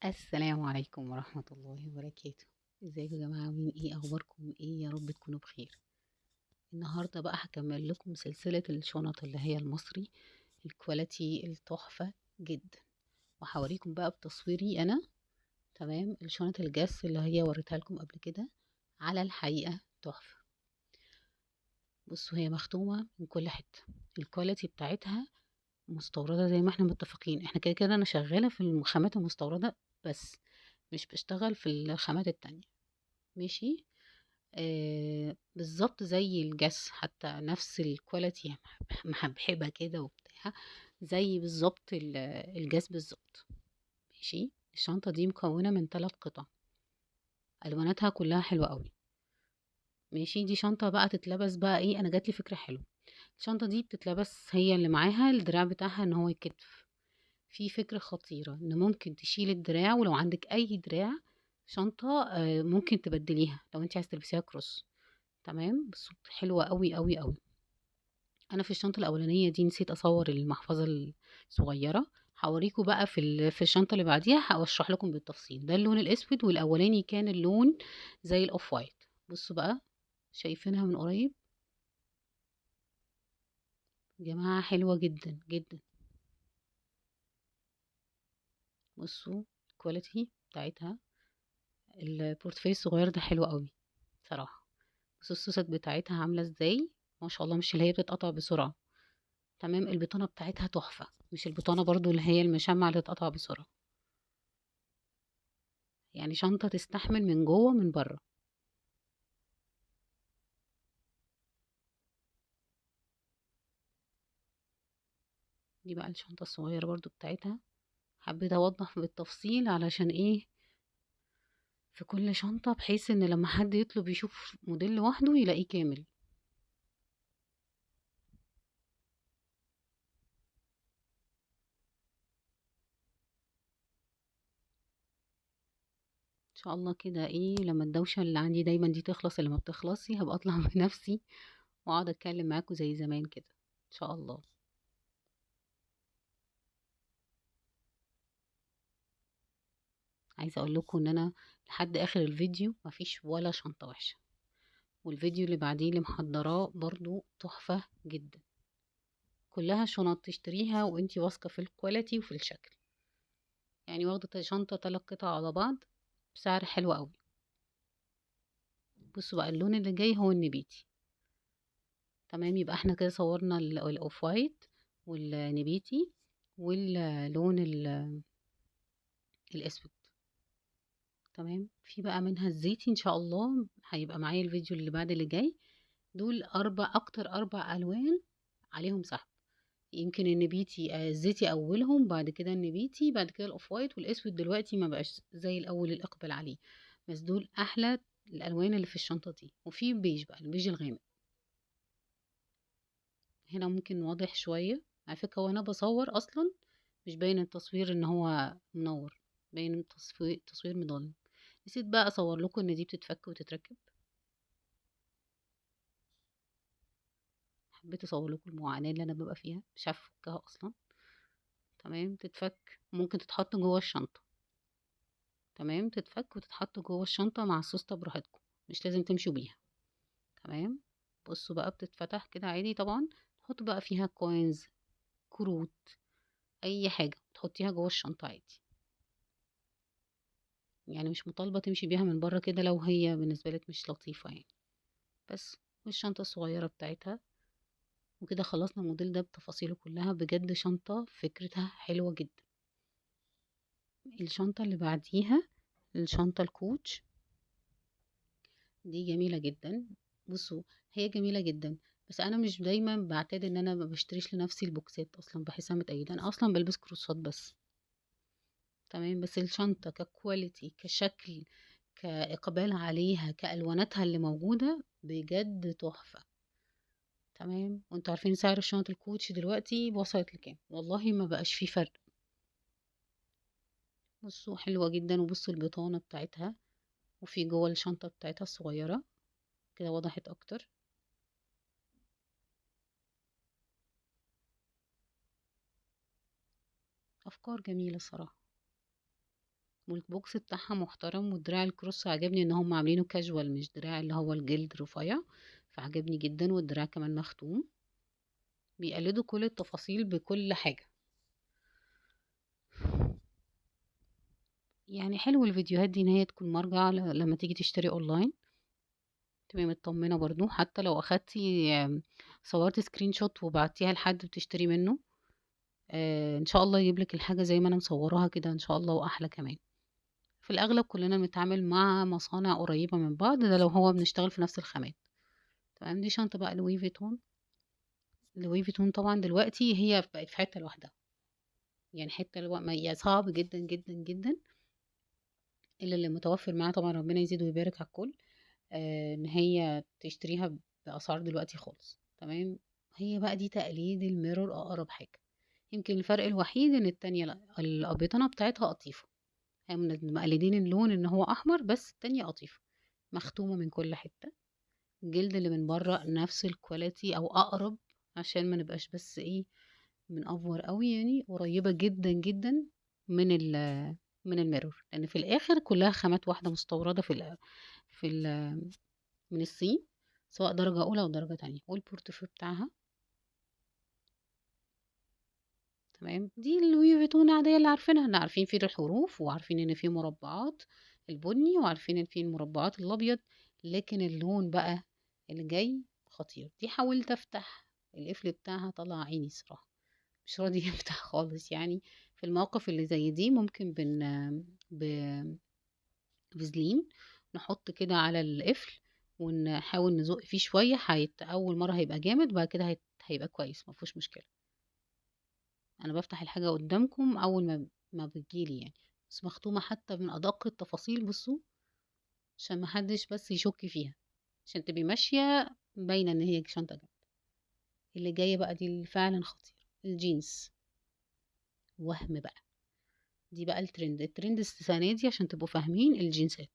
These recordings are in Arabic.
السلام عليكم ورحمة الله وبركاته. ازيكم يا جماعة؟ عاملين ايه؟ اخباركم ايه؟ يا رب تكونوا بخير. النهاردة بقى هكمل لكم سلسلة الشنط اللي هي المصري، الكواليتي التحفة جدا، وهوريكم بقى بتصويري انا. تمام، الشنط الجاس اللي هي وريتها لكم قبل كده على الحقيقة تحفة. بصوا، هي مختومة من كل حتة، الكواليتي بتاعتها مستوردة زي ما احنا متفقين. احنا كده كده انا شغالة في الخامات المستوردة بس، مش بشتغل في الخامات التانية. ماشي. بالظبط زي الجس، حتى نفس الكواليتي، محبحبة كده وبتاع، زي بالظبط الجس بالظبط. ماشي. الشنطة دي مكونة من 3 قطع، ألواناتها كلها حلوة قوي. ماشي. دي شنطة بقى تتلبس بقى ايه، انا جاتلي فكرة حلوة. الشنطة دي بتتلبس، هي اللي معاها الدراع بتاعها ان هو يتكتف. في فكرة خطيرة ان ممكن تشيل الدراع، ولو عندك اي دراع شنطة ممكن تبدليها لو انت عايز تلبسيها كروس. تمام، بس حلوة قوي قوي قوي. انا في الشنطة الاولانية دي نسيت اصور المحفظة الصغيرة. هوريكم بقى في الشنطة اللي بعديها، هشرح لكم بالتفصيل. ده اللون الاسود، والاولاني كان اللون زي الاوف وايت. بصوا بقى، شايفينها من قريب يا جماعة؟ حلوة جدا جدا. بصوا الكواليتي بتاعتها، البورتفيه الصغير ده حلو قوي صراحة. بصوا السوست بتاعتها عاملة ازاي، ما شاء الله، مش اللي هي بتتقطع بسرعة. تمام. البطانة بتاعتها تحفة، مش البطانة برضو اللي هي المشمع اللي تتقطع بسرعة. يعني شنطة تستحمل من جوه من بره. دي بقى الشنطة الصغيرة برضو بتاعتها. حبيت اوضح بالتفصيل علشان ايه، في كل شنطة، بحيث ان لما حد يطلب يشوف موديل لوحده يلاقيه كامل. ان شاء الله كده ايه، لما الدوشة اللي عندي دايما دي تخلص، اللي ما بتخلصي هبقى اطلع بنفسي واقعد اتكلم معاكم زي زمان كده ان شاء الله. عايزة اقول لكم ان انا لحد اخر الفيديو مفيش ولا شنطة وحشة، والفيديو اللي بعديه اللي محضراه برضو تحفة جدا. كلها شنط تشتريها وانتي واثقة في الكواليتي وفي الشكل. يعني واخدة شنطة 3 قطع على بعض بسعر حلو قوي. بصوا بقى، اللون اللي جاي هو النبيتي. تمام، يبقى احنا كده صورنا الاوف وايت والنبيتي واللون الاسود. تمام. في بقى منها الزيتي ان شاء الله، هيبقى معايا الفيديو اللي بعد اللي جاي. دول اكتر 4 الوان عليهم سحب. يمكن النبيتي الزيتي اولهم، بعد كده النبيتي، بعد كده الاوف وايت، والاسود دلوقتي ما بقاش زي الاول الاقبال عليه. بس دول احلى الالوان اللي في الشنطه دي. وفي بيج بقى، البيج الغامق. هنا ممكن واضح شويه على فكره، وانا بصور اصلا مش باين التصوير ان هو منور، باين التصوير مضلم. نسيت بقى اصور لكم ان دي بتتفك وتتركب. حبيت اصور لكم المعاناه اللي انا ببقى فيها، مش عارفه افكها اصلا. تمام. تتفك، ممكن تتحط جوه الشنطه. تمام، تتفك وتتحط جوه الشنطة مع السوستة براحتكم، مش لازم تمشوا بيها. تمام. بصوا بقى، بتتفتح كده عادي طبعا. تحط بقى فيها كوينز، كروت، اي حاجة تحطيها جوه الشنطة عادي. يعني مش مطالبة تمشي بيها من بره كده لو هي بالنسبة لك مش لطيفة يعني. بس. والشنطة الصغيرة بتاعتها. وكده خلصنا الموديل ده بتفاصيله كلها. بجد شنطة فكرتها حلوة جدا. الشنطة اللي بعديها الشنطة الكوتش. دي جميلة جدا. بصوا، هي جميلة جدا، بس انا مش دايما بعتاد ان انا ما بشتريش لنفسي البوكسات، اصلا بحسها متأيدة. انا اصلا بلبس كروسات بس. تمام. بس الشنطة ككواليتي، كشكل، كإقبال عليها، كألواناتها اللي موجودة، بجد تحفة. تمام. وانتوا عارفين سعر الشنط الكوتش دلوقتي وصلت لكام؟ والله ما بقاش فيه فرق. بصوا حلوة جدا. وبصوا البطانة بتاعتها، وفي جوه الشنطة بتاعتها الصغيرة كده وضحت اكتر. افكار جميلة صراحة. والبوكس بتاعها محترم، والدراع الكروس عجبني ان هم عاملينه كاجوال مش دراع اللي هو الجلد رفيع، فعجبني جدا. والدراع كمان مختوم، بيقلدوا كل التفاصيل بكل حاجة. يعني حلو الفيديوهات دي ان هي تكون مرجع لما تيجي تشتري اونلاين، تبقي مطمنة برضو. حتى لو اخدتي صورتي سكرين شوت وبعتيها لحد بتشتري منه، ان شاء الله يجيبلك الحاجة زي ما انا مصوراها كده ان شاء الله، واحلى كمان. في الاغلب كلنا بنتعامل مع مصانع قريبة من بعض، ده لو هو بنشتغل في نفس الخامات. تمام. دي شنطة بقى لوي فيتون. لوي فيتون طبعا دلوقتي هي بقت في حتة لوحدها، يعني حتة هي صعب جدا جدا جدا، الا اللي متوفر معاه طبعا ربنا يزيد ويبارك على الكل، ان هي تشتريها باسعار دلوقتي خالص. تمام. هي بقى دي تقليد الميرور اقرب حاجة. يمكن الفرق الوحيد ان التانية لا، الابيضانة بتاعتها قطيفة، هي مقلدين اللون ان هو احمر، بس التانية قطيفة مختومة من كل حتة. الجلد اللي من بره نفس الكواليتي او اقرب، عشان ما نبقاش بس ايه بنأفور قوي، يعني قريبة جدا جدا من من الميرور، لان في الاخر كلها خامات واحدة مستوردة في ال من الصين، سواء درجة اولى او درجة تانية. والبورتفيو بتاعها تمام. دي اللوي فيتون العادية اللي عارفينها، اللي عارفين فيه الحروف، وعارفين ان فيه مربعات البني، وعارفين ان فيه المربعات الابيض. لكن اللون بقى اللي جاي خطير. دي حاولت افتح القفل بتاعها، طلع عيني صراحة، مش راضي يفتح خالص يعني. في المواقف اللي زي دي ممكن بفازلين نحط كده على القفل، ونحاول نزق فيه شوية. أول مرة هيبقى جامد، بعد كده هيبقى كويس، مفيهوش مشكلة. انا بفتح الحاجة قدامكم اول ما بتجيلي يعني، بس مختومة حتى من ادق التفاصيل. بصوا، عشان محدش بس يشك فيها، عشان تبقي ماشية باينة ان هي شنطة جامدة. اللي جاية بقى دي اللي فعلا خطير، الجينز. وهم بقى، دي بقى الترند السنة دي، عشان تبقوا فاهمين. الجينزات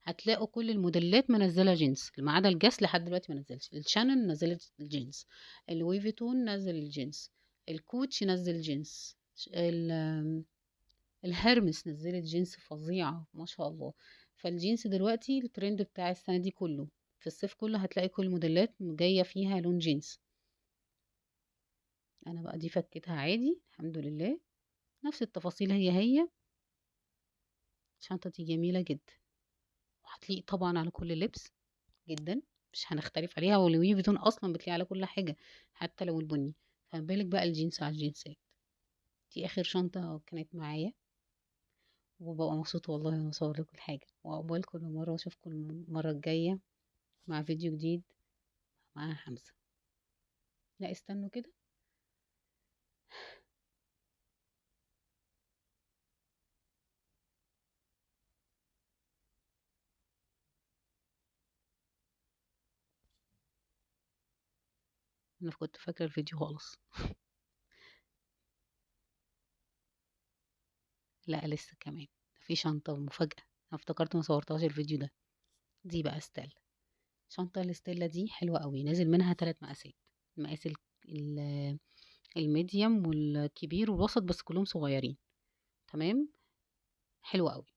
هتلاقوا كل الموديلات منزلة جينز، ما عدا الجاس لحد دلوقتي ما نزلش. الشانل نزلت الجينز، اللوي فيتون نزل الجينز، الكوتش نزل جينز، الهرمس نزلت جينز فظيعة ما شاء الله. فالجينز دلوقتي الترند بتاع السنة دي كله، في الصيف كله هتلاقي كل الموديلات جاية فيها لون جينز. انا بقى دي فكيتها عادي الحمد لله، نفس التفاصيل هي. الشنطة دي جميلة جدا، وهتليق طبعا على كل لبس جدا، مش هنختلف عليها. ولوي فيتون اصلا بتليق على كل حاجة، حتى لو البني. فما بالك بقى الجينز على الجينزات. دي اخر شنطة كانت معايا، وببقى مبسوطة والله وانا بصور لكم الحاجة. وعقبال كل مرة، واشوفكم المرة الجاية مع فيديو جديد مع حمزة. لا استنوا كده، انا كنت فاكرة الفيديو خالص. لا لسه كمان، في شنطة مفاجأة، انا افتكرت ما صورتهاش الفيديو ده. دي بقى ستيلا. شنطة الستيلا دي حلوة قوي، نازل منها 3 مقاسات. المقاس الميديم والكبير والوسط، بس كلهم صغيرين. تمام. حلوة قوي.